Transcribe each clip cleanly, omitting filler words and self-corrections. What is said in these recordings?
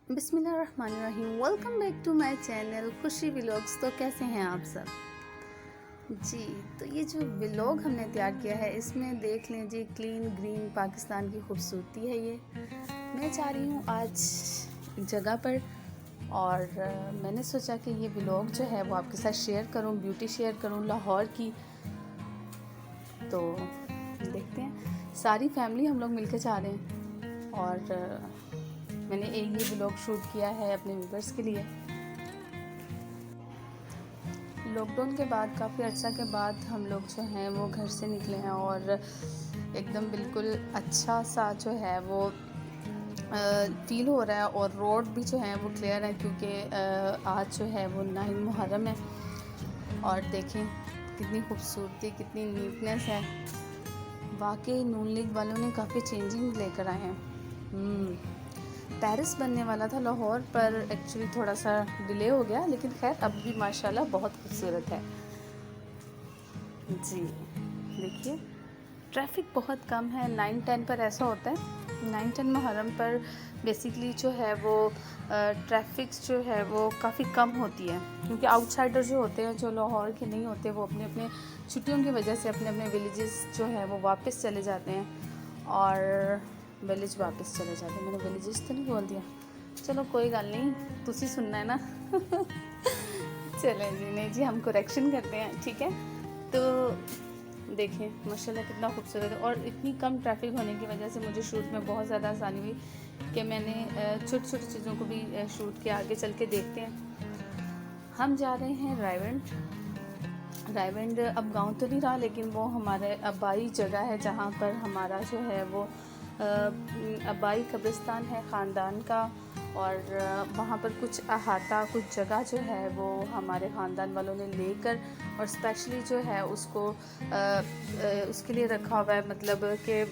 بسم اللہ الرحمن الرحیم، welcome back to my channel Khushi vlogs. تو کیسے ہیں آپ سب؟ جی تو یہ جو ولاگ ہم نے تیار کیا ہے اس میں دیکھ لیں جی، کلین گرین پاکستان کی خوبصورتی ہے۔ یہ میں چاہ رہی ہوں آج ایک جگہ پر، اور میں نے سوچا کہ یہ ولاگ جو ہے وہ آپ کے ساتھ شیئر کروں، بیوٹی شیئر کروں لاہور کی۔ تو دیکھتے ہیں، ساری فیملی ہم لوگ مل کے جا رہے ہیں، اور میں نے ایک یہ ولاگ شوٹ کیا ہے اپنے ویورز کے لیے۔ لاک ڈاؤن کے بعد کافی عرصہ کے بعد ہم لوگ جو ہیں وہ گھر سے نکلے ہیں، اور ایک دم بالکل اچھا سا جو ہے وہ فیل ہو رہا ہے، اور روڈ بھی جو ہیں وہ کلیئر ہے، کیونکہ آج جو ہے وہ 9 محرم ہے۔ اور دیکھیں کتنی خوبصورتی، کتنی نیٹنس ہے۔ واقعی نون لیگ والوں نے کافی چینجنگ لے کر آئے ہیں۔ پیرس بننے والا تھا لاہور، پر ایکچولی تھوڑا سا ڈیلے ہو گیا، لیکن خیر اب بھی ماشاءاللہ بہت خوبصورت ہے۔ جی دیکھیے ٹریفک بہت کم ہے۔ 9-10 پر ایسا ہوتا ہے، 9-10 محرم پر بیسیکلی جو ہے وہ ٹریفک جو ہے وہ کافی کم ہوتی ہے، کیونکہ آؤٹ سائڈر جو ہوتے ہیں، جو لاہور کے نہیں ہوتے، وہ اپنے اپنے چھٹیوں کی وجہ سے اپنے اپنے ولیجز جو ہے وہ واپس چلے جاتے ہیں، اور ولیج واپس چلے جاتے ہیں۔ میں نے ولیجز تو نہیں بول دیا، چلو کوئی گل نہیں، تسی سننا ہے نا۔ چلیں جی، نہیں جی ہم کریکشن کرتے ہیں، ٹھیک ہے۔ تو دیکھیں ماشاءاللہ کتنا خوبصورت ہے، اور اتنی کم ٹریفک ہونے کی وجہ سے مجھے شوٹ میں بہت زیادہ آسانی ہوئی کہ میں نے چھوٹی چھوٹی چیزوں کو بھی شوٹ کیا۔ آگے چل کے دیکھتے ہیں۔ ہم جا رہے ہیں رائیونڈ اب گاؤں تو نہیں رہا، لیکن وہ ہمارے آبائی جگہ ہے، جہاں پر ہمارا جو ہے وہ آبائی قبرستان ہے خاندان کا، اور وہاں پر کچھ احاطہ، کچھ جگہ جو ہے وہ ہمارے خاندان والوں نے لے کر، اور اسپیشلی جو ہے اس کو اس کے لیے رکھا ہوا ہے، مطلب کہ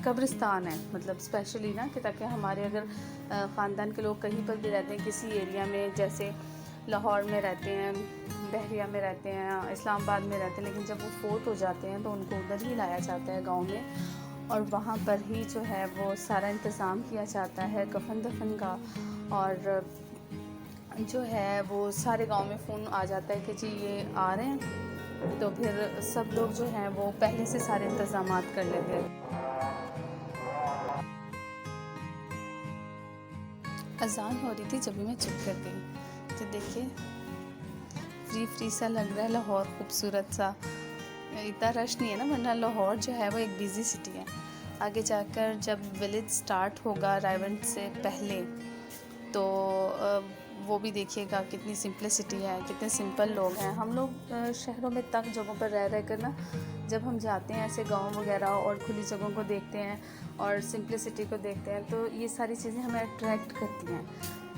قبرستان ہے، مطلب اسپیشلی نا، کہ تاکہ ہمارے اگر خاندان کے لوگ کہیں پر بھی رہتے ہیں کسی ایریا میں، جیسے لاہور میں رہتے ہیں، بحریہ میں رہتے ہیں، اسلام آباد میں رہتے ہیں، لیکن جب وہ فوت ہو جاتے ہیں تو ان کو ادھر ہی لایا جاتا ہے گاؤں میں، اور وہاں پر ہی جو ہے وہ سارا انتظام کیا جاتا ہے کفن دفن کا، اور جو ہے وہ سارے گاؤں میں فون آ جاتا ہے کہ جی یہ آ رہے ہیں، تو پھر سب لوگ جو ہیں وہ پہلے سے سارے انتظامات کر لیتے ہیں۔ اذان ہو رہی تھی جب بھی میں چپ کر گئی، تو دیکھیے فری سا لگ رہا ہے لاہور، خوبصورت سا، اتنا رش نہیں ہے نا، ورنہ لاہور جو ہے وہ ایک بیزی سٹی ہے۔ آگے جا کر جب ولیج سٹارٹ ہوگا رائیونڈ سے پہلے، تو وہ بھی دیکھیے گا کتنی سمپلسٹی ہے، کتنے سمپل لوگ ہیں۔ ہم لوگ شہروں میں تنگ جگہوں پر رہ کر نا، جب ہم جاتے ہیں ایسے گاؤں وغیرہ اور کھلی جگہوں کو دیکھتے ہیں اور سمپلسٹی کو دیکھتے ہیں، تو یہ ساری چیزیں ہمیں اٹریکٹ کرتی ہیں،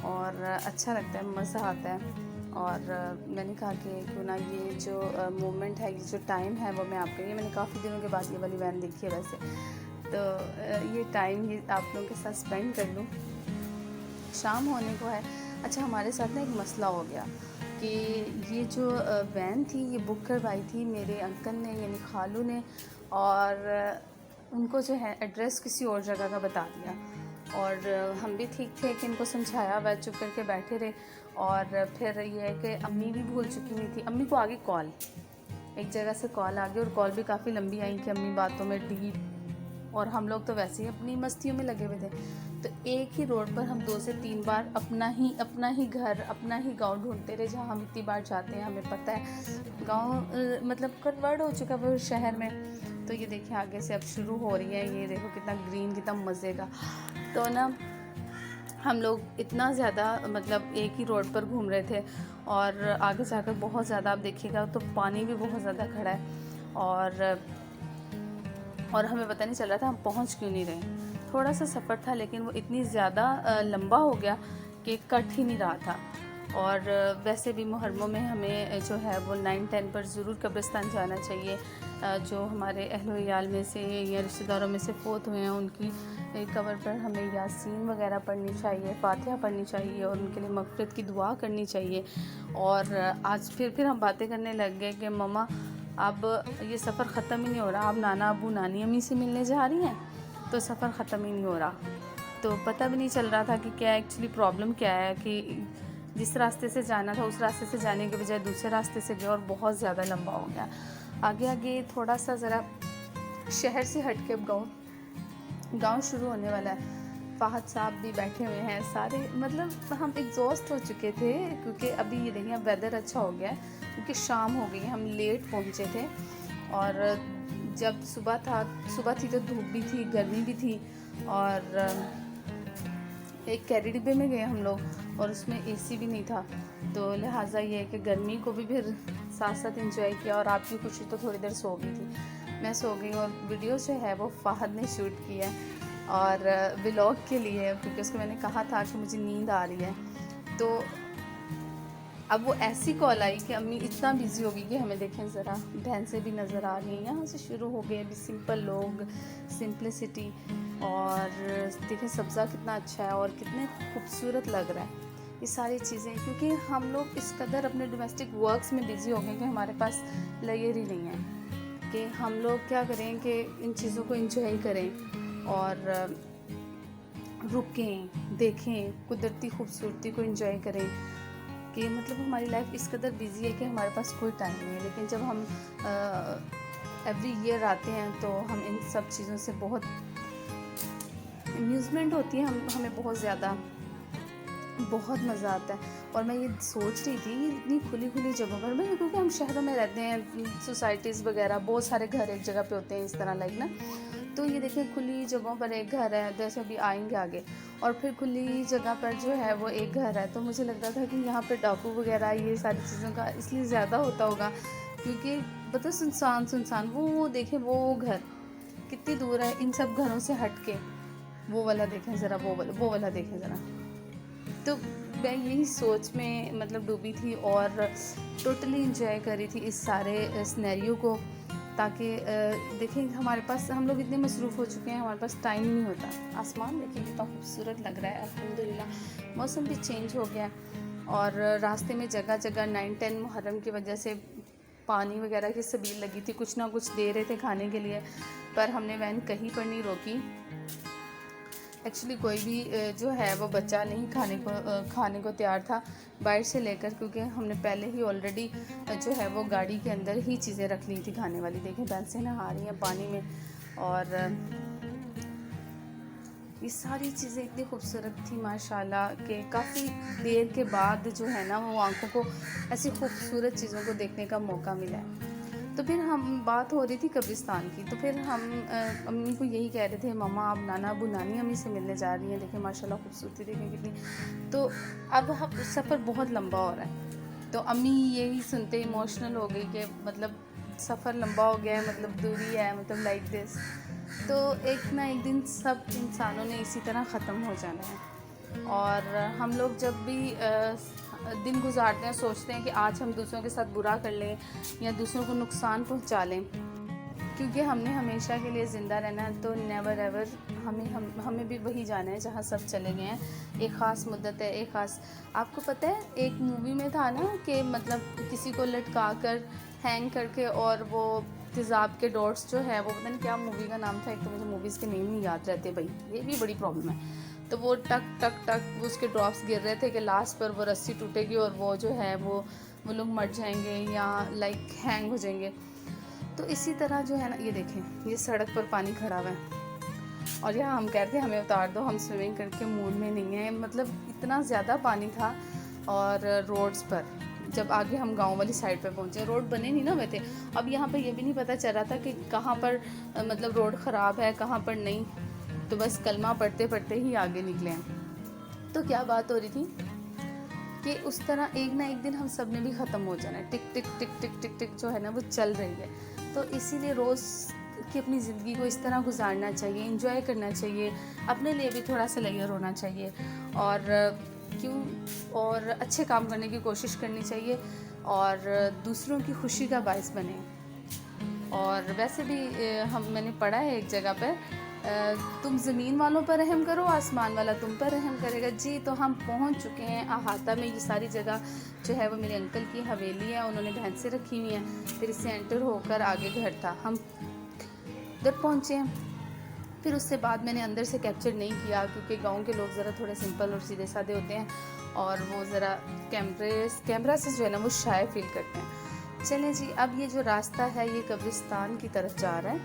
اور اچھا لگتا ہے، مزہ آتا ہے۔ اور میں نے کہا کہ کیوں نہ یہ جو مومنٹ ہے، یہ جو ٹائم ہے، وہ میں آپ کے لیے، میں نے کافی دنوں کے بعد یہ والی وین دیکھی ہے ویسے، تو یہ ٹائم یہ آپ لوگوں کے ساتھ اسپینڈ کر لوں۔ شام ہونے کو ہے۔ اچھا ہمارے ساتھ نا ایک مسئلہ ہو گیا کہ یہ جو وین تھی یہ بک کروائی تھی میرے انکل نے، یعنی خالو نے، اور ان کو جو ہے ایڈریس کسی اور جگہ کا بتا دیا، اور ہم بھی ٹھیک تھے کہ ان کو سمجھایا، بیٹھ چپ کر کے بیٹھے رہے، اور پھر یہ ہے کہ امی بھی بھول چکی ہوئی تھی۔ امی کو آگے کال، ایک جگہ سے کال آ گئی، اور کال بھی کافی لمبی آئی کہ امی باتوں میں ڈیپ، اور ہم لوگ تو ویسے ہی اپنی مستیوں میں لگے ہوئے تھے، تو ایک ہی روڈ پر ہم 2 سے 3 بار اپنا ہی گھر، اپنا ہی گاؤں ڈھونڈتے رہے، جہاں ہم اتنی بار جاتے ہیں، ہمیں پتہ ہے گاؤں مطلب کنورٹ ہو چکا وہ شہر میں۔ تو یہ دیکھیں آگے سے اب شروع ہو رہی ہے، یہ دیکھو کتنا گرین، کتنا مزے کا۔ تو نا ہم لوگ اتنا زیادہ مطلب ایک ہی روڈ پر گھوم رہے تھے، اور آگے جا کر بہت زیادہ آپ دیکھیے گا تو پانی بھی بہت زیادہ کھڑا ہے، اور ہمیں پتہ نہیں چل رہا تھا ہم پہنچ کیوں نہیں رہے۔ تھوڑا سا سفر تھا، لیکن وہ اتنی زیادہ لمبا ہو گیا کہ کٹ ہی نہیں رہا تھا۔ اور ویسے بھی محرموں میں ہمیں جو ہے وہ 9-10 پر ضرور قبرستان جانا چاہیے، جو ہمارے اہل و عیال میں سے یا رشتہ داروں میں سے فوت ہوئے ہیں، ان کی قبر پر ہمیں یاسین وغیرہ پڑھنی چاہیے، فاتحہ پڑھنی چاہیے، اور ان کے لیے مغفرت کی دعا کرنی چاہیے۔ اور آج پھر ہم باتیں کرنے لگ گئے کہ مما اب یہ سفر ختم ہی نہیں ہو رہا، اب نانا ابو نانی امی سے ملنے جا رہی ہیں، تو سفر ختم ہی نہیں ہو رہا۔ تو پتہ بھی نہیں چل رہا تھا کہ کیا ایکچولی پرابلم کیا ہے، کہ جس راستے سے جانا تھا اس راستے سے جانے کے بجائے دوسرے راستے سے گیا اور بہت زیادہ لمبا ہو گیا. آگے آگے تھوڑا سا ذرا شہر سے ہٹ کے گاؤں شروع ہونے والا ہے. فہد صاحب بھی بیٹھے ہوئے ہیں سارے، مطلب ہم ایگزاسٹ ہو چکے تھے کیونکہ ابھی یہ دیکھیں ویدر اچھا ہو گیا ہے کیونکہ شام ہو گئی ہے. ہم لیٹ پہنچے تھے اور جب صبح تھی تو دھوپ بھی تھی، گرمی بھی تھی، اور ایک کیری ڈبے میں گئے ہم لوگ اور اس میں اے سی بھی نہیں تھا، تو لہٰذا یہ ہے کہ گرمی کو بھی پھر ساتھ ساتھ انجوائے کیا. اور آپ کی خوشی تو تھوڑی دیر سو گئی تھی، میں سو گئی. اور ویڈیو جو ہے وہ فہد نے شوٹ کی ہے اور ولاگ کے لیے، کیونکہ اس کو میں نے کہا تھا کہ مجھے نیند آ رہی ہے. تو اب وہ ایسی کال آئی کہ امی اتنا بزی ہوگی کہ ہمیں دیکھیں ذرا بھینسیں بھی نظر آ رہی ہیں. یہاں سے شروع ہو گئے ابھی سمپل لوگ، سمپلسٹی، اور دیکھیں سبزہ کتنا اچھا ہے اور کتنے خوبصورت لگ رہا ہے. یہ ساری چیزیں کیونکہ ہم لوگ اس قدر اپنے ڈومیسٹک ورکس میں بزی ہو گئے کہ ہمارے پاس لیئر ہی نہیں ہے کہ ہم لوگ کیا کریں کہ ان چیزوں کو انجوائے کریں اور رکیں، دیکھیں قدرتی خوبصورتی کو انجوائے کریں. کہ مطلب ہماری لائف اس قدر بزی ہے کہ ہمارے پاس کوئی ٹائم نہیں ہے. لیکن جب ہم ایوری ایئر آتے ہیں تو ہم ان سب چیزوں سے بہت امیوزمنٹ ہوتی ہے، ہمیں بہت زیادہ بہت مزہ آتا ہے. اور میں یہ سوچ رہی تھی اتنی کھلی جگہوں پر، میں کیونکہ ہم شہروں میں رہتے ہیں، سوسائٹیز وغیرہ بہت سارے گھر ایک جگہ پہ ہوتے ہیں اس طرح لائک نا. تو یہ دیکھیں کھلی جگہوں پر ایک گھر ہے، جیسے ابھی آئیں گے آگے، اور پھر کھلی جگہ پر جو ہے وہ ایک گھر ہے. تو مجھے لگتا تھا کہ یہاں پہ ڈاکو وغیرہ یہ ساری چیزوں کا اس لیے زیادہ ہوتا ہوگا کیونکہ پتہ سنسان وہ دیکھیں وہ گھر کتنی دور ہے ان سب گھروں سے ہٹ کے. وہ والا دیکھیں ذرا، وہ والا دیکھیں ذرا. تو میں یہی سوچ میں مطلب ڈوبی تھی اور ٹوٹلی انجوائے کر رہی تھی اس سارے سینیریو کو، تاکہ دیکھیں ہمارے پاس ہم لوگ اتنے مصروف ہو چکے ہیں ہمارے پاس ٹائم نہیں ہوتا. آسمان دیکھیں کتنا خوبصورت لگ رہا ہے الحمدللہ. موسم بھی چینج ہو گیا اور راستے میں جگہ جگہ 9-10 محرم کی وجہ سے پانی وغیرہ کی سبیل لگی تھی، کچھ نہ کچھ دے رہے تھے کھانے کے لیے، پر ہم نے وین کہیں پر نہیں روکی. ایکچولی کوئی بھی جو ہے وہ بچہ نہیں کھانے کو تیار تھا باہر سے لے کر، کیونکہ ہم نے پہلے ہی آلریڈی جو ہے وہ گاڑی کے اندر ہی چیزیں رکھ لی تھی کھانے والی. دیکھیں بھینسیں نہا رہی ہیں پانی میں، اور یہ ساری چیزیں اتنی خوبصورت تھی ماشاءاللہ کہ کافی دیر کے بعد جو ہے نا وہ آنکھوں کو ایسی خوبصورت چیزوں کو دیکھنے کا موقع ملا ہے. تو پھر ہم بات ہو رہی تھی قبرستان کی، تو پھر ہم امی کو یہی کہہ رہے تھے ماما آپ نانا ابو نانی امی سے ملنے جا رہی ہیں، دیکھیں ماشاءاللہ خوبصورتی دیکھیں کتنی. تو اب سفر بہت لمبا ہو رہا ہے، تو امی یہی سنتے ایموشنل ہو گئی کہ مطلب سفر لمبا ہو گیا ہے، مطلب دوری ہے، مطلب لائک دس. تو ایک نہ ایک دن سب انسانوں نے اسی طرح ختم ہو جانا ہے. اور ہم لوگ جب بھی دن گزارتے ہیں سوچتے ہیں کہ آج ہم دوسروں کے ساتھ برا کر لیں یا دوسروں کو نقصان پہنچا لیں، کیونکہ ہم نے ہمیشہ کے لیے زندہ رہنا ہے. تو نیور ایور ہمیں بھی وہی جانا ہے جہاں سب چلے گئے ہیں. ایک خاص مدت ہے، ایک خاص، آپ کو پتہ ہے ایک مووی میں تھا نا کہ مطلب کسی کو لٹکا کر ہینگ کر کے، اور وہ تیزاب کے ڈاٹس جو ہے وہ پتہ نہیں کیا مووی کا نام تھا. ایک تو مجھے موویز کے نیم نہیں یاد رہتے بھائی، یہ بھی بڑی پرابلم ہے. تو وہ ٹک ٹک ٹک اس کے ڈراپس گر رہے تھے کہ لاسٹ پر وہ رسی ٹوٹے گی اور وہ جو ہے وہ لوگ مر جائیں گے یا لائک ہینگ ہو جائیں گے. تو اسی طرح جو ہے نا یہ دیکھیں یہ سڑک پر پانی کھڑا ہوا ہے اور یہاں ہم کہتے ہیں ہمیں اتار دو، ہم سوئمنگ کر کے موڈ میں نہیں ہیں. مطلب اتنا زیادہ پانی تھا. اور روڈز پر جب آگے ہم گاؤں والی سائڈ پہ پہنچے، روڈ بنے نہیں نا ہوئے تھے. اب یہاں پہ یہ بھی نہیں پتہ چل رہا تھا کہ کہاں پر مطلب روڈ خراب ہے کہاں پر نہیں. تو بس کلمہ پڑھتے پڑھتے ہی آگے نکلے ہیں. تو کیا بات ہو رہی تھی کہ اس طرح ایک نہ ایک دن ہم سب نے بھی ختم ہو جانا ہے. ٹک ٹک ٹک ٹک ٹک ٹک جو ہے نا وہ چل رہی ہے. تو اسی لیے روز کی اپنی زندگی کو اس طرح گزارنا چاہیے، انجوائے کرنا چاہیے، اپنے لیے بھی تھوڑا سا لیئر ہونا چاہیے، اور اچھے کام کرنے کی کوشش کرنی چاہیے اور دوسروں کی خوشی کا باعث بنے. اور ویسے بھی میں نے پڑھا ہے ایک جگہ پہ تم زمین والوں پر رحم کرو آسمان والا تم پر رحم کرے گا. جی تو ہم پہنچ چکے ہیں احاطہ میں. یہ ساری جگہ جو ہے وہ میرے انکل کی حویلی ہے، انہوں نے بھینسیں رکھی ہوئی ہیں. پھر اس سے انٹر ہو کر آگے گھر تھا، ہم ادھر پہنچے ہیں. پھر اس سے بعد میں نے اندر سے کیپچر نہیں کیا کیونکہ گاؤں کے لوگ ذرا تھوڑے سمپل اور سیدھے سادے ہوتے ہیں اور وہ ذرا کیمرہ سے جو ہے نا وہ شائع فیل کرتے ہیں. چلیں جی, اب یہ جو راستہ ہے یہ قبرستان کی طرف جا رہا ہے.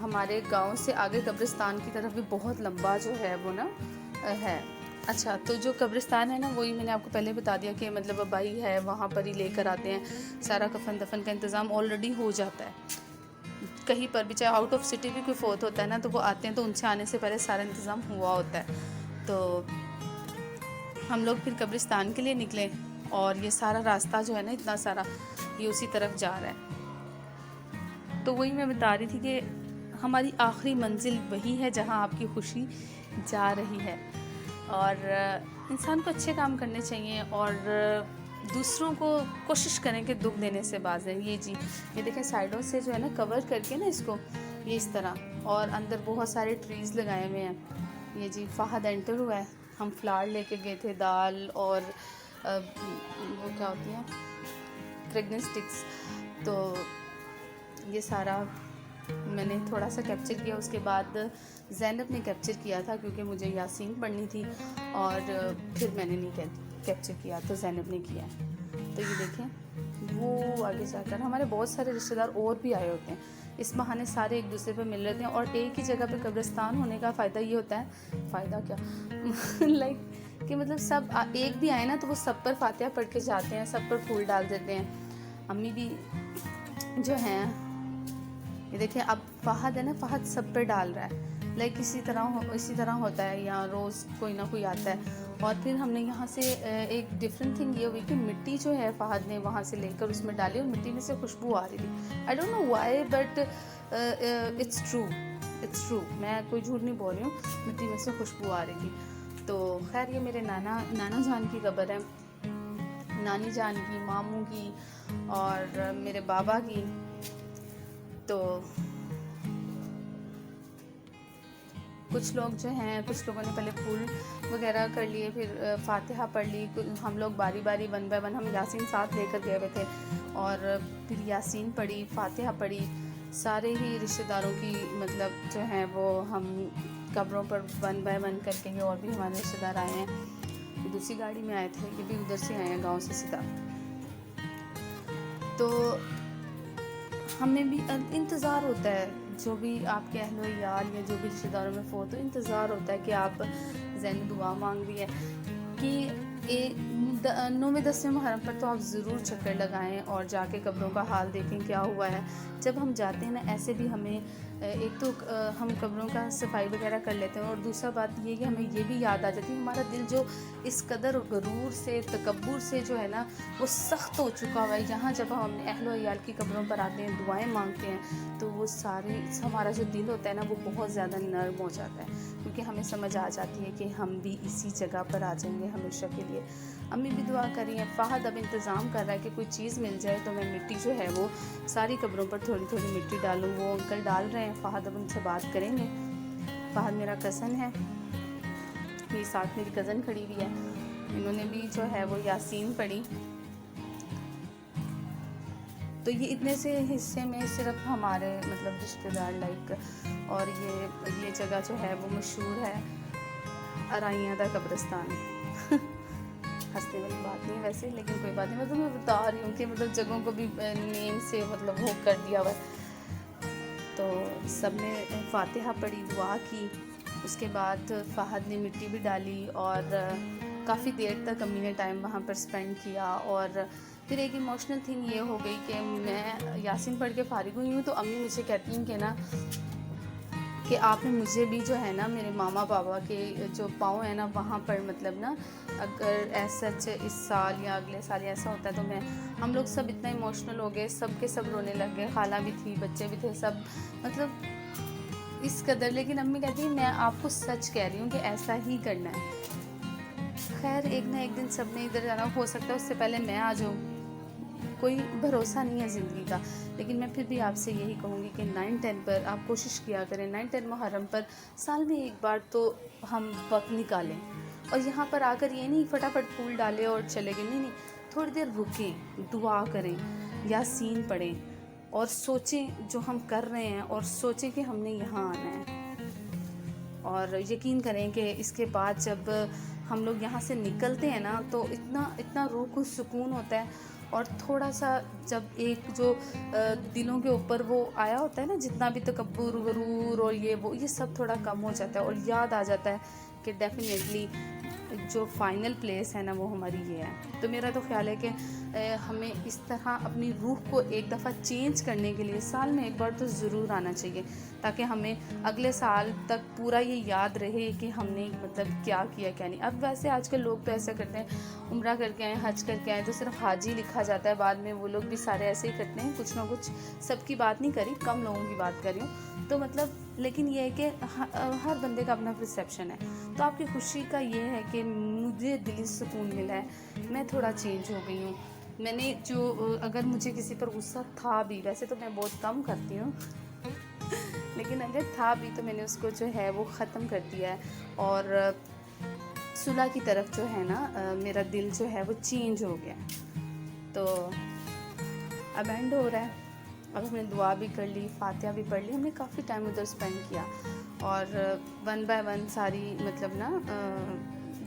ہمارے گاؤں سے آگے قبرستان کی طرف بھی بہت لمبا جو ہے وہ نا ہے. اچھا, تو جو قبرستان ہے نا وہی میں نے آپ کو پہلے بتا دیا کہ مطلب ابائی ہے وہاں پر ہی لے کر آتے ہیں. سارا کفن دفن کا انتظام آلریڈی ہو جاتا ہے. کہیں پر بھی چاہے آؤٹ آف سٹی بھی کوئی فوت ہوتا ہے نا تو وہ آتے ہیں تو ان سے آنے سے پہلے سارا انتظام ہوا ہوتا ہے. تو ہم لوگ پھر قبرستان کے لیے نکلے اور یہ سارا راستہ جو ہے نا اتنا سارا یہ اسی طرف جا رہا ہے. تو وہی میں بتا رہی تھی کہ ہماری آخری منزل وہی ہے جہاں آپ کی خوشی جا رہی ہے. اور انسان کو اچھے کام کرنے چاہیے اور دوسروں کو کوشش کریں کہ دکھ دینے سے باز رہیں. یہ جی یہ دیکھیں سائڈوں سے جو ہے نا کور کر کے نا اس کو یہ اس طرح, اور اندر بہت سارے ٹریز لگائے ہوئے ہیں. یہ جی فہد انٹر ہوا ہے. ہم فلاور لے کے گئے تھے, دال اور وہ کیا ہوتی ہیں فریگنس سٹکس. تو یہ سارا میں نے تھوڑا سا کیپچر کیا. اس کے بعد زینب نے کیپچر کیا تھا کیونکہ مجھے یاسین پڑھنی تھی اور پھر میں نے نہیں کیپچر کیا تو زینب نے کیا. تو یہ دیکھیں وہ آگے جا کر ہمارے بہت سارے رشتہ دار اور بھی آئے ہوتے ہیں. اس بہانے سارے ایک دوسرے پہ مل رہتے ہیں اور ایک ہی جگہ پہ قبرستان ہونے کا فائدہ یہ ہوتا ہے, فائدہ کیا لائک کہ مطلب سب ایک بھی آئے نا تو وہ سب پر فاتحہ پڑھ کے جاتے ہیں, سب پر پھول ڈال دیتے ہیں. امی بھی جو ہیں یہ دیکھیں اب فہد ہے نا, فہد سب پہ ڈال رہا ہے. لائک اسی طرح ہوتا ہے یہاں روز کوئی نہ کوئی آتا ہے. اور پھر ہم نے یہاں سے ایک ڈفرینٹ تھنگ یہ ہوئی کہ مٹی جو ہے فہد نے وہاں سے لے کر اس میں ڈالی اور مٹی میں سے خوشبو آ رہی تھی. I don't know why but it's true, میں کوئی جھوٹ نہیں بول رہی ہوں, مٹی میں سے خوشبو آ رہی تھی. تو خیر یہ میرے نانا جان کی قبر ہے, نانی جان کی, ماموں کی اور میرے بابا کی. تو کچھ لوگ جو ہیں, کچھ لوگوں نے پہلے پھول وغیرہ کر لیے, پھر فاتحہ پڑھ لی. ہم لوگ باری باری ون بائی ون, ہم یاسین ساتھ لے کر گئے ہوئے تھے اور پھر یاسین پڑھی, فاتحہ پڑھی. سارے ہی رشتہ داروں کی مطلب جو ہیں وہ ہم قبروں پر ون بائی ون کر کے, اور بھی ہمارے رشتہ دار آئے ہیں. دوسری گاڑی میں آئے تھے, یہ بھی ادھر سے آئے ہیں گاؤں سے سیدھا. تو ہمیں بھی انتظار ہوتا ہے, جو بھی آپ کے اہل و عیال یا جو بھی رشتہ داروں میں فوت ہو, انتظار ہوتا ہے کہ آپ ذہنی دعا مانگ رہی ہے کہ 9-10 محرم پر تو آپ ضرور چکر لگائیں اور جا کے قبروں کا حال دیکھیں کیا ہوا ہے. جب ہم جاتے ہیں نا ایسے بھی ہمیں ایک تو ہم قبروں کا صفائی وغیرہ کر لیتے ہیں, اور دوسرا بات یہ کہ ہمیں یہ بھی یاد آ جاتی ہے ہمارا دل جو اس قدر غرور سے, تکبر سے جو ہے نا وہ سخت ہو چکا ہوا ہے. یہاں جب ہم اپنے اہل و عیال کی قبروں پر آتے ہیں, دعائیں مانگتے ہیں, تو وہ سارے ہمارا جو دل ہوتا ہے نا وہ بہت زیادہ نرم ہو جاتا ہے, کیونکہ ہمیں سمجھ آ جاتی ہے کہ ہم بھی اسی جگہ پر آ جائیں گے ہمیشہ کے لیے. امی بھی دعا کر رہی ہیں. فہد اب انتظام کر رہا ہے کہ کوئی چیز مل جائے تو میں مٹی جو ہے وہ ساری قبروں پر تھوڑی تھوڑی مٹی ڈالوں. وہ انکل ڈال رہے ہیں, فہد اب ان سے بات کریں گے. فہد میرا کزن ہے, میری ساتھ میری کزن کھڑی ہوئی ہے, انہوں نے بھی جو ہے وہ یاسین پڑھی. تو یہ اتنے سے حصے میں صرف ہمارے مطلب رشتہ دار لائک, اور یہ جگہ جو ہے وہ مشہور ہے ارائیاں دا قبرستان. ہنسنے والی بات نہیں ویسے, لیکن کوئی بات نہیں, میں بتا رہی ہوں کہ مطلب جگہوں کو بھی نیم سے مطلب وہ کر دیا ہوا ہے. تو سب نے فاتحہ پڑھی, دعا کی. اس کے بعد فہد نے مٹی بھی ڈالی اور کافی دیر تک امی نے ٹائم وہاں پر اسپینڈ کیا. اور پھر ایک ایموشنل تھنگ یہ ہو گئی کہ میں یاسین پڑھ کے فارغ ہوئی ہوں تو امی مجھے کہتی ہیں کہ نا کہ آپ نے مجھے بھی جو ہے نا میرے ماما بابا کے جو پاؤں ہیں نا وہاں پر مطلب نا اگر ایسا اس سال یا اگلے سال ایسا ہوتا ہے تو ہم لوگ سب اتنا ایموشنل ہو گئے, سب کے سب رونے لگ گئے. خالہ بھی تھی, بچے بھی تھے, سب مطلب اس قدر. لیکن امی کہتی ہیں میں آپ کو سچ کہہ رہی ہوں کہ ایسا ہی کرنا ہے. خیر ایک نہ ایک دن سب نے ادھر جانا, ہو سکتا ہے اس سے پہلے میں آ جاؤں, کوئی بھروسہ نہیں ہے زندگی کا. لیکن میں پھر بھی آپ سے یہی کہوں گی کہ 9-10 پر آپ کوشش کیا کریں, 9-10 محرم پر سال میں ایک بار تو ہم وقت نکالیں. اور یہاں پر آ کر یہ نہیں فٹافٹ پھول ڈالے اور چلے گئے, نہیں, تھوڑی دیر رکیں, دعا کریں, یاسین پڑھیں, اور سوچیں جو ہم کر رہے ہیں اور سوچیں کہ ہم نے یہاں آنا ہے، اور یقین کریں کہ اس کے بعد جب ہم لوگ یہاں سے نکلتے ہیں نا تو اتنا روح کو سکون ہوتا ہے، اور تھوڑا سا جب ایک جو دلوں کے اوپر وہ آیا ہوتا ہے نا جتنا بھی تکبر غرور اور یہ سب تھوڑا کم ہو جاتا ہے، اور یاد آ جاتا ہے کہ ڈیفینیٹلی جو فائنل پلیس ہے نا وہ ہماری یہ ہے۔ تو میرا تو خیال ہے کہ ہمیں اس طرح اپنی روح کو ایک دفعہ چینج کرنے کے لیے سال میں ایک بار تو ضرور آنا چاہیے، تاکہ ہمیں اگلے سال تک پورا یہ یاد رہے کہ ہم نے مطلب کیا کیا کیا نہیں۔ اب ویسے آج کل لوگ تو ایسا کرتے ہیں، عمرہ کر کے آئیں، حج کر کے آئیں تو صرف حاجی لکھا جاتا ہے، بعد میں وہ لوگ بھی سارے ایسے ہی کرتے ہیں، کچھ نہ کچھ، سب کی بات نہیں کری، کم لوگوں کی بات کر رہی ہوں۔ تو مطلب لیکن یہ ہے کہ ہر بندے کا اپنا پرسیپشن ہے۔ تو آپ کی خوشی کا یہ ہے کہ مجھے دلی سکون ملا ہے، میں تھوڑا چینج ہو گئی ہوں۔ میں نے اگر مجھے کسی پر غصہ تھا بھی، ویسے تو میں بہت کم کرتی ہوں لیکن اگر تھا بھی تو میں نے اس کو جو ہے وہ ختم کر دیا ہے، اور صلح کی طرف جو ہے نا میرا دل جو ہے وہ چینج ہو گیا۔ تو اب اینڈ ہو رہا ہے، اب ہم نے دعا بھی کر لی، فاتحہ بھی پڑھ لی، ہم نے کافی ٹائم ادھر اسپینڈ کیا، اور ون بائی ون ساری مطلب نا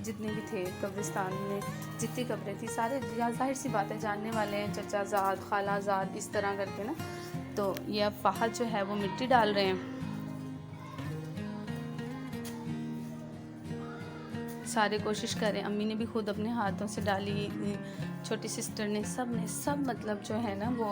جتنے بھی تھے قبرستان میں جتنی قبریں تھیں سارے، ظاہر سی بات ہے جاننے والے ہیں، چچا زاد خالہ زاد اس طرح کر کے نا، تو یہ اب فہد جو ہے وہ مٹی ڈال رہے ہیں، سارے کوشش کریں، امی نے بھی خود اپنے ہاتھوں سے ڈالی، چھوٹی سسٹر نے، سب مطلب جو ہے نا وہ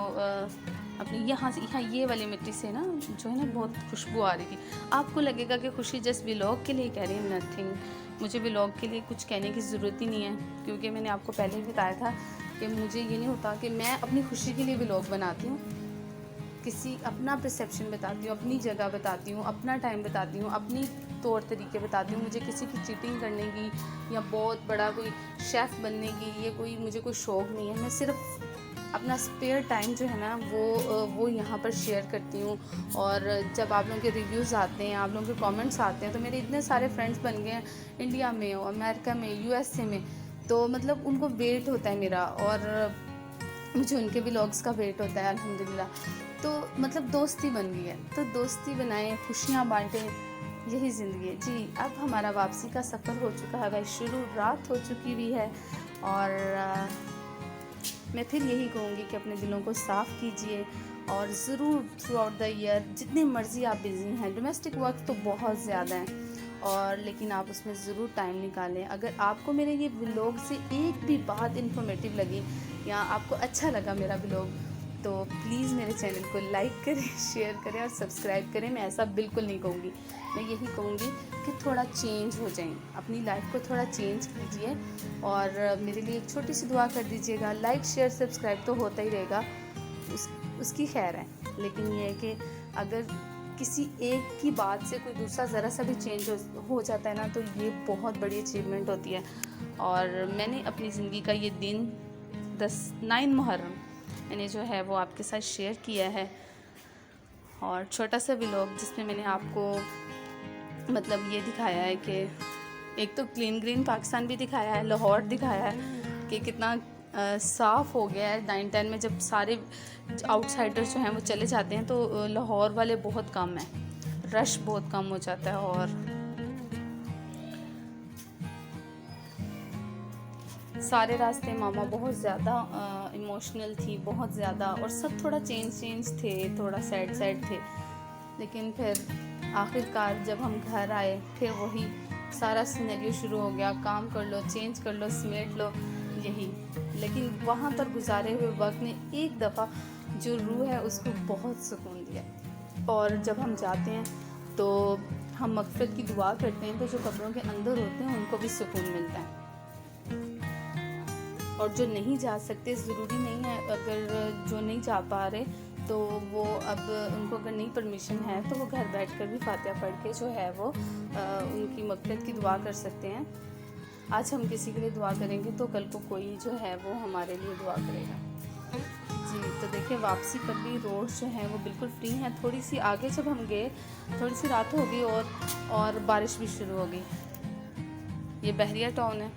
اپنی یہاں یہ والی مٹی سے نا جو ہے نا بہت خوشبو آ رہی تھی۔ آپ کو لگے گا کہ خوشی جسٹ ولاگ کے لیے کہہ رہی ہے، نتھنگ، مجھے ولاگ کے لیے کچھ کہنے کی ضرورت ہی نہیں ہے، کیونکہ میں نے آپ کو پہلے ہی بتایا تھا کہ مجھے یہ نہیں ہوتا کہ میں اپنی خوشی کے لیے ولاگ بناتی ہوں، کسی اپنا پرسیپشن بتاتی ہوں، اپنی جگہ بتاتی ہوں، اپنا ٹائم بتاتی ہوں، اپنی طور طریقے بتاتی ہوں، مجھے کسی کی چیٹنگ کرنے کی یا بہت بڑا کوئی شیف بننے کی یہ مجھے کوئی شوق نہیں ہے، میں صرف اپنا اسپیئر ٹائم جو ہے نا وہ یہاں پر شیئر کرتی ہوں۔ اور جب آپ لوگوں کے ریویوز آتے ہیں، آپ لوگوں کے کامنٹس آتے ہیں، تو میرے اتنے سارے فرینڈس بن گئے ہیں انڈیا میں، امریکہ میں، یو ایس اے میں، تو مطلب ان کو ویٹ ہوتا ہے میرا، اور مجھے ان کے ولاگس کا ویٹ ہوتا ہے الحمدللہ۔ تو مطلب دوستی بن گئی ہے، تو دوستی بنائیں، خوشیاں بانٹیں، یہی زندگی ہے جی۔ اب ہمارا واپسی کا سفر ہو چکا ہے، شروع رات ہو چکی بھی ہے، اور میں پھر یہی کہوں گی کہ اپنے دلوں کو صاف کیجئے، اور ضرور تھرو آؤٹ دا ایئر جتنے مرضی آپ بزی ہیں، ڈومیسٹک ورک تو بہت زیادہ ہیں، اور لیکن آپ اس میں ضرور ٹائم نکالیں۔ اگر آپ کو میرے یہ ولاگ سے ایک بھی بات انفارمیٹیو لگی یا آپ کو اچھا لگا میرا ولاگ، تو پلیز میرے چینل کو لائک کریں، شیئر کریں اور سبسکرائب کریں۔ میں ایسا بالکل نہیں کہوں گی، میں یہی کہوں گی کہ تھوڑا چینج ہو جائیں، اپنی لائف کو تھوڑا چینج کیجئے، اور میرے لیے ایک چھوٹی سی دعا کر دیجئے گا۔ لائک شیئر سبسکرائب تو ہوتا ہی رہے گا، اس کی خیر ہے، لیکن یہ ہے کہ اگر کسی ایک کی بات سے کوئی دوسرا ذرا سا بھی چینج ہو جاتا ہے نا، تو یہ بہت بڑی اچیومنٹ ہوتی ہے۔ اور میں نے اپنی زندگی کا یہ دن 9 محرم میں نے جو ہے وہ آپ کے ساتھ شیئر کیا ہے، اور چھوٹا سا ولاگ جس میں نے آپ کو مطلب یہ دکھایا ہے کہ ایک تو کلین گرین پاکستان بھی دکھایا ہے، لاہور دکھایا ہے کہ کتنا صاف ہو گیا ہے 9-10 میں، جب سارے آؤٹ سائڈر جو ہیں وہ چلے جاتے ہیں تو لاہور والے بہت کم ہیں، رش بہت کم ہو جاتا ہے، اور سارے راستے ماما بہت زیادہ ایموشنل تھی، بہت زیادہ، اور سب تھوڑا چینج تھے، تھوڑا سیڈ تھے، لیکن پھر آخر کار جب ہم گھر آئے پھر وہی سارا سینیریو شروع ہو گیا، کام کر لو، چینج کر لو، سمیٹ لو، یہی۔ لیکن وہاں پر گزارے ہوئے وقت نے ایک دفعہ جو روح ہے اس کو بہت سکون دیا، اور جب ہم جاتے ہیں تو ہم مغفرت کی دعا کرتے ہیں، تو جو قبروں کے اندر ہوتے ہیں ان کو بھی سکون ملتا ہے۔ اور جو نہیں جا سکتے، ضروری نہیں ہے، اگر جو نہیں جا پا رہے تو وہ اب ان کو اگر نہیں پرمیشن ہے تو وہ گھر بیٹھ کر بھی فاتحہ پڑھ کے جو ہے وہ ان کی مغفرت کی دعا کر سکتے ہیں۔ آج ہم کسی کے لیے دعا کریں گے تو کل کو کوئی جو ہے وہ ہمارے لیے دعا کرے گا جی۔ تو دیکھیں واپسی پر بھی روڈ جو ہیں وہ بالکل فری ہیں، تھوڑی سی آگے جب ہم گئے تھوڑی سی رات ہو گئی اور بارش بھی شروع ہو گئی۔ یہ بحریہ ٹاؤن ہے۔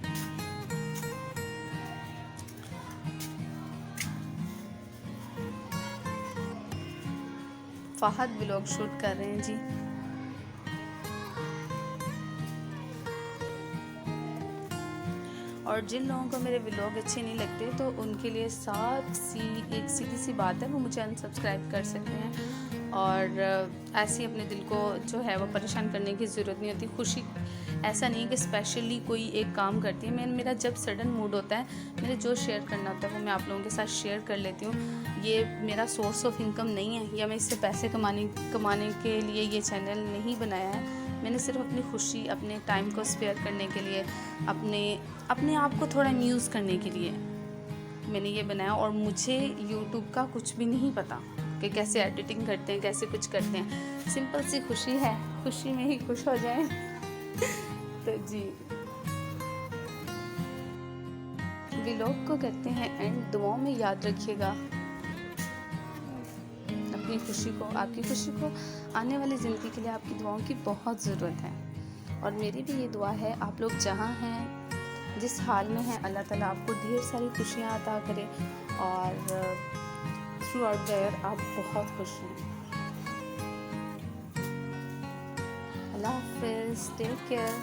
فہد ولاگ شوٹ کر رہے ہیں جی. اور جن لوگوں کو میرے ولاگ اچھے نہیں لگتے تو ان کے لیے ایک سیدھی سی بات ہے, وہ مجھے انسبسکرائب کر سکتے ہیں. اور ایسے اپنے دل کو جو ہے وہ پریشان کرنے کی ضرورت نہیں ہوتی. خوشی ایسا نہیں کہ اسپیشلی کوئی ایک کام کرتی ہے. میرا جب سڈن موڈ ہوتا ہے, میرے جو شیئر کرنا ہوتا ہے وہ میں آپ لوگوں کے ساتھ شیئر کر لیتی ہوں. یہ میرا سورس آف انکم نہیں ہے, یا میں اس سے پیسے کمانے کے لیے یہ چینل نہیں بنایا ہے. میں نے صرف اپنی خوشی, اپنے ٹائم کو اسپیئر کرنے کے لیے, اپنے آپ کو تھوڑا نیوز کرنے کے لیے میں نے یہ بنایا. اور مجھے یوٹیوب کا کچھ بھی نہیں پتہ کہ کیسے ایڈیٹنگ کرتے ہیں, کیسے کچھ کرتے ہیں. سمپل سی خوشی ہے, خوشی میں ہی خوش ہو جائیں. تو جی ولاگ کو کرتے ہیں اینڈ. دعاؤں میں یاد رکھیے گا اپنی خوشی کو, آپ کی خوشی کو. آنے والی زندگی کے لیے آپ کی دعاؤں کی بہت ضرورت ہے. اور میری بھی یہ دعا ہے, آپ لوگ جہاں ہیں, جس حال میں ہیں, اللہ تعالیٰ آپ کو ڈھیر ساری خوشیاں عطا کرے, اور تھرو آؤٹ دا ایئر آپ بہت خوش ہیں. اللہ حافظ, ٹیک کیئر.